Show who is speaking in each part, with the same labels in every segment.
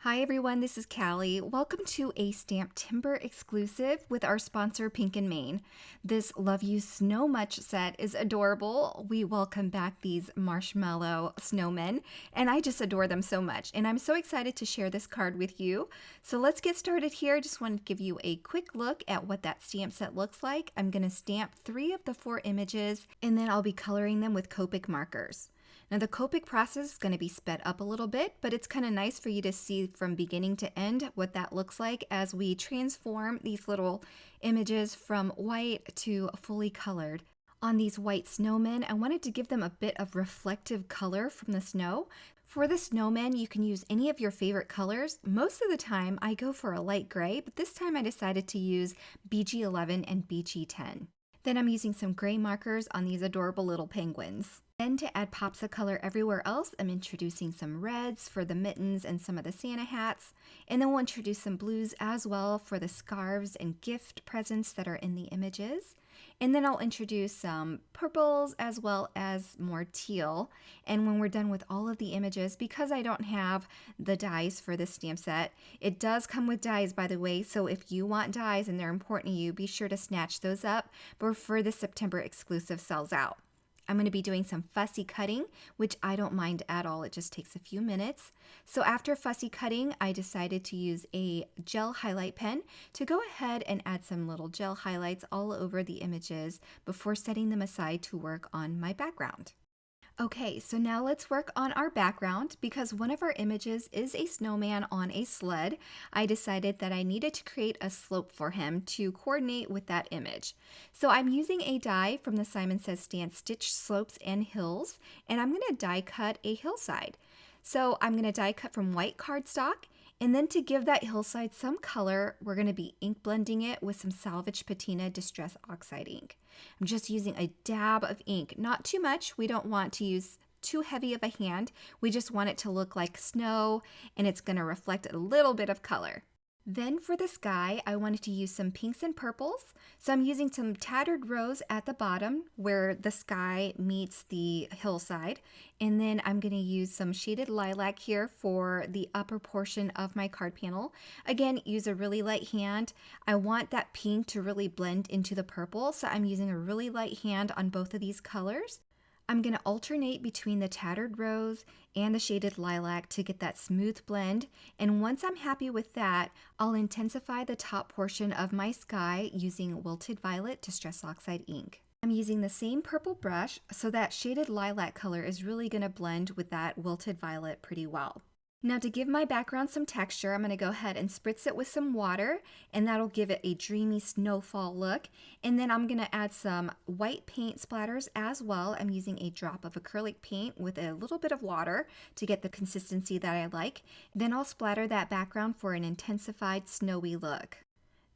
Speaker 1: Hi everyone, this is Callie. Welcome to a STAMPtember exclusive with our sponsor Pink and Main. This Love You Snow Much set is adorable. We welcome back these marshmallow snowmen and I just adore them so much, and I'm so excited to share this card with you. So let's get started here. I just want to give you a quick look at what that stamp set looks like. I'm going to stamp 3 of the 4 images and then I'll be coloring them with Copic markers. Now the Copic process is going to be sped up a little bit, but it's kind of nice for you to see from beginning to end what that looks like as we transform these little images from white to fully colored. On these white snowmen, I wanted to give them a bit of reflective color from the snow. For the snowmen, you can use any of your favorite colors. Most of the time, I go for a light gray, but this time I decided to use BG11 and BG10. Then I'm using some gray markers on these adorable little penguins. Then to add pops of color everywhere else, I'm introducing some reds for the mittens and some of the Santa hats. And then we'll introduce some blues as well for the scarves and gift presents that are in the images. And then I'll introduce some purples as well as more teal. And when we're done with all of the images, because I don't have the dies for this stamp set, it does come with dies, by the way, so if you want dies and they're important to you, be sure to snatch those up before the September exclusive sells out. I'm going to be doing some fussy cutting, which I don't mind at all. It just takes a few minutes. So after fussy cutting, I decided to use a gel highlight pen to go ahead and add some little gel highlights all over the images before setting them aside to work on my background. Okay, so now let's work on our background. Because one of our images is a snowman on a sled, I decided that I needed to create a slope for him to coordinate with that image. So I'm using a die from the Simon Says Stan Stitch Slopes and Hills, and I'm going to die cut a hillside. So I'm going to die cut from white cardstock, and then to give that hillside some color, we're going to be ink blending it with some Salvage Patina Distress Oxide ink. I'm just using a dab of ink, not too much. We don't want to use too heavy of a hand. We just want it to look like snow, and it's going to reflect a little bit of color. Then for the sky, I wanted to use some pinks and purples. So I'm using some tattered rose at the bottom where the sky meets the hillside. And then I'm going to use some shaded lilac here for the upper portion of my card panel. Again, use a really light hand. I want that pink to really blend into the purple, so I'm using a really light hand on both of these colors. I'm going to alternate between the tattered rose and the shaded lilac to get that smooth blend, and once I'm happy with that, I'll intensify the top portion of my sky using Wilted Violet Distress Oxide ink. I'm using the same purple brush, so that shaded lilac color is really going to blend with that Wilted Violet pretty well. Now to give my background some texture, I'm going to go ahead and spritz it with some water, and that'll give it a dreamy snowfall look. And then I'm going to add some white paint splatters as well. I'm using a drop of acrylic paint with a little bit of water to get the consistency that I like. Then I'll splatter that background for an intensified snowy look.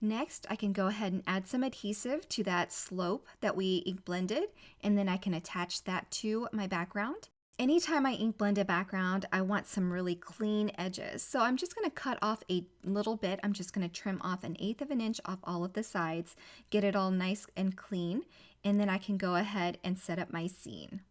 Speaker 1: Next, I can go ahead and add some adhesive to that slope that we ink blended, and then I can attach that to my background. Anytime I ink blend a background, I want some really clean edges. So I'm just going to cut off a little bit. I'm just going to trim off 1/8 of an inch off all of the sides, get it all nice and clean, and then I can go ahead and set up my scene.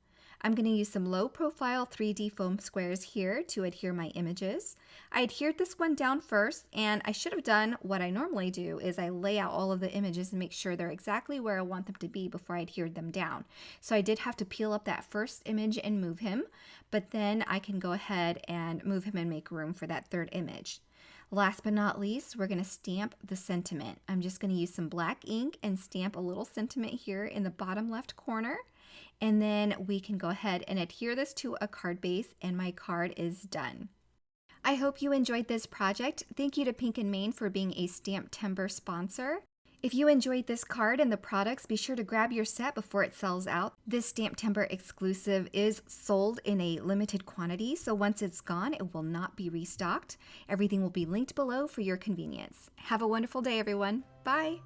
Speaker 1: I'm going to use some low profile 3D foam squares here to adhere my images. I adhered this one down first, and I should have done what I normally do is I lay out all of the images and make sure they're exactly where I want them to be before I adhered them down. So I did have to peel up that first image and move him, but then I can go ahead and move him and make room for that third image. Last but not least, we're going to stamp the sentiment. I'm just going to use some black ink and stamp a little sentiment here in the bottom left corner. And then we can go ahead and adhere this to a card base, and my card is done. I hope you enjoyed this project. Thank you to Pink and Main for being a STAMPtember sponsor. If you enjoyed this card and the products, be sure to grab your set before it sells out. This STAMPtember exclusive is sold in a limited quantity, so once it's gone, it will not be restocked. Everything will be linked below for your convenience. Have a wonderful day, everyone. Bye!